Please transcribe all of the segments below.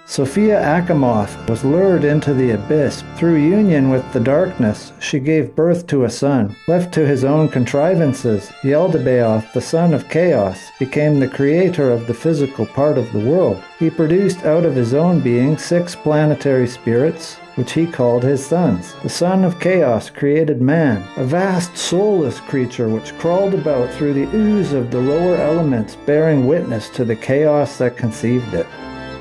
Sophia Achamoth was lured into the abyss. Through union with the darkness, she gave birth to a son. Left to his own contrivances, Yaldabaoth, the son of chaos, became the creator of the physical part of the world. He produced out of his own being 6 planetary spirits, which he called his sons. The son of chaos created man, a vast soulless creature which crawled about through the ooze of the lower elements, bearing witness to the chaos that conceived it.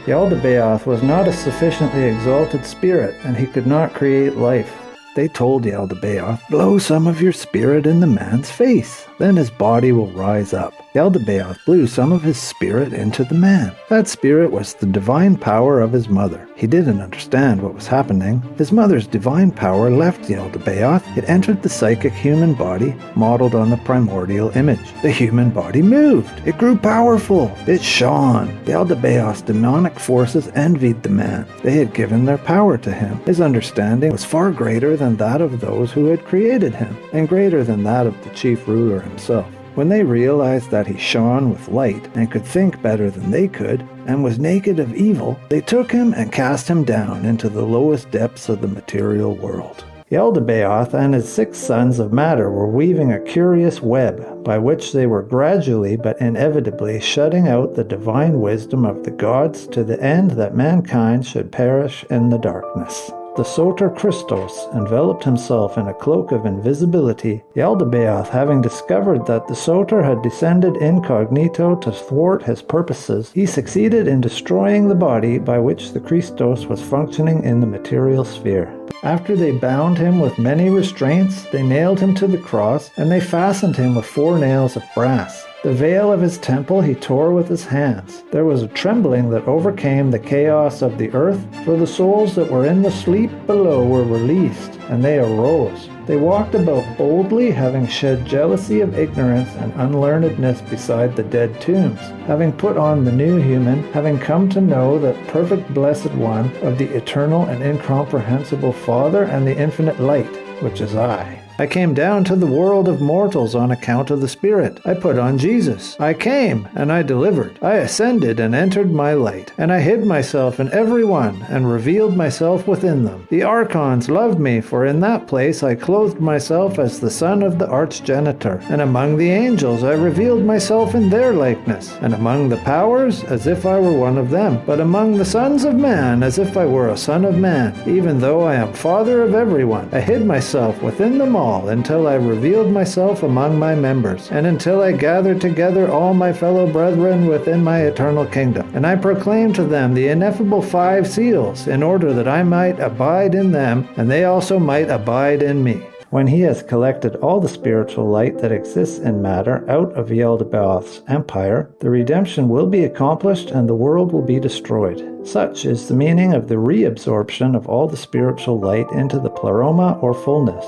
Yaldabaoth was not a sufficiently exalted spirit, and he could not create life. They told Yaldabaoth, "Blow some of your spirit in the man's face, then his body will rise up." Yaldabaoth blew some of his spirit into the man. That spirit was the divine power of his mother. He didn't understand what was happening. His mother's divine power left Yaldabaoth. It entered the psychic human body, modeled on the primordial image. The human body moved. It grew powerful. It shone. Yaldabaoth's demonic forces envied the man. They had given their power to him. His understanding was far greater than that of those who had created him, and greater than that of the chief ruler himself. When they realized that he shone with light and could think better than they could, and was naked of evil, they took him and cast him down into the lowest depths of the material world. Yaldabaoth and his 6 sons of matter were weaving a curious web, by which they were gradually but inevitably shutting out the divine wisdom of the gods to the end that mankind should perish in the darkness. The Soter Christos enveloped himself in a cloak of invisibility. Yaldabaoth, having discovered that the Soter had descended incognito to thwart his purposes, he succeeded in destroying the body by which the Christos was functioning in the material sphere. After they bound him with many restraints, they nailed him to the cross, and they fastened him with 4 nails of brass. The veil of his temple he tore with his hands. There was a trembling that overcame the chaos of the earth, for the souls that were in the sleep below were released, and they arose. They walked about boldly, having shed jealousy of ignorance and unlearnedness beside the dead tombs, having put on the new human, having come to know that perfect blessed one of the eternal and incomprehensible Father and the infinite light, which is I. I came down to the world of mortals on account of the Spirit. I put on Jesus. I came, and I delivered. I ascended and entered my light, and I hid myself in every one, and revealed myself within them. The archons loved me, for in that place I clothed myself as the son of the archgenitor, and among the angels I revealed myself in their likeness, and among the powers as if I were one of them, but among the sons of man as if I were a son of man, even though I am father of everyone. I hid myself within them all, until I revealed myself among my members, and until I gathered together all my fellow brethren within my eternal kingdom. And I proclaimed to them the ineffable 5 seals, in order that I might abide in them, and they also might abide in me. When he has collected all the spiritual light that exists in matter out of Yaldabaoth's empire, the redemption will be accomplished and the world will be destroyed. Such is the meaning of the reabsorption of all the spiritual light into the pleroma or fullness.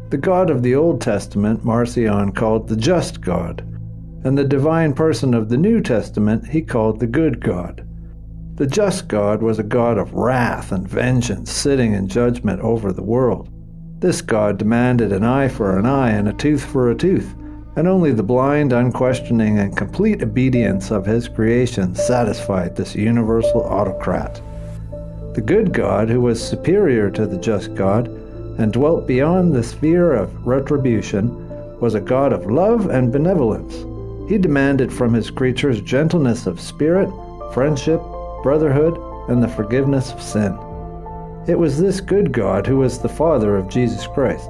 The God of the Old Testament, Marcion called the just God, and the divine person of the New Testament he called the good God. The just God was a God of wrath and vengeance, sitting in judgment over the world. This God demanded an eye for an eye and a tooth for a tooth, and only the blind, unquestioning, and complete obedience of his creation satisfied this universal autocrat. The good God, who was superior to the just God, and dwelt beyond the sphere of retribution, was a God of love and benevolence. He demanded from his creatures gentleness of spirit, friendship, brotherhood, and the forgiveness of sin. It was this good God who was the Father of Jesus Christ.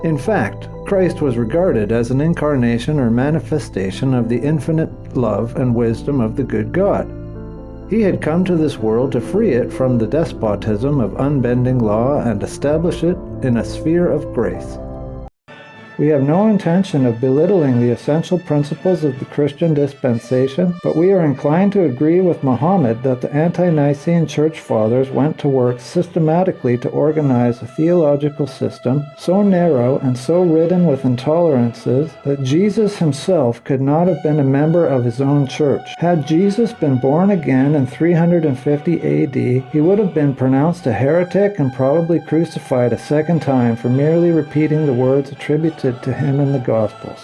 In fact, Christ was regarded as an incarnation or manifestation of the infinite love and wisdom of the good God. He had come to this world to free it from the despotism of unbending law and establish it in a sphere of grace. We have no intention of belittling the essential principles of the Christian dispensation, but we are inclined to agree with Muhammad that the ante-Nicene Church Fathers went to work systematically to organize a theological system so narrow and so ridden with intolerances that Jesus himself could not have been a member of his own church. Had Jesus been born again in 350 AD, he would have been pronounced a heretic and probably crucified a second time for merely repeating the words attributed to him in the Gospels.